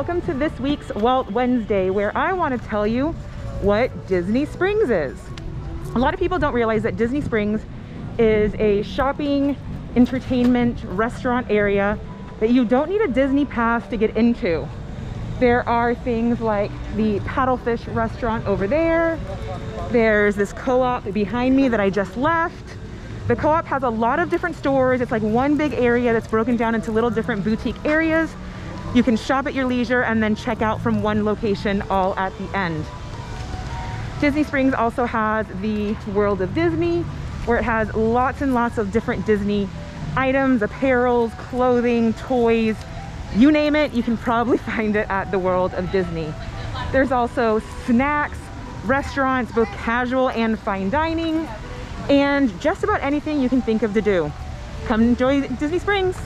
welcome to this week's Walt Wednesday, where I want to tell you what Disney Springs is. A lot of people don't realize that Disney Springs is a shopping, entertainment, restaurant area that you don't need a Disney pass to get into. There are things like the Paddlefish restaurant over there. There's this co-op behind me that I just left. The co-op has a lot of different stores. It's like one big area that's broken down into little different boutique areas. You can shop at your leisure and then check out from one location all at the end. Disney Springs also has the World of Disney, where it has lots and lots of different Disney items, apparels, clothing, toys, you name it, you can probably find it at the World of Disney. There's also snacks, restaurants, both casual and fine dining, and just about anything you can think of to do. Come enjoy Disney Springs.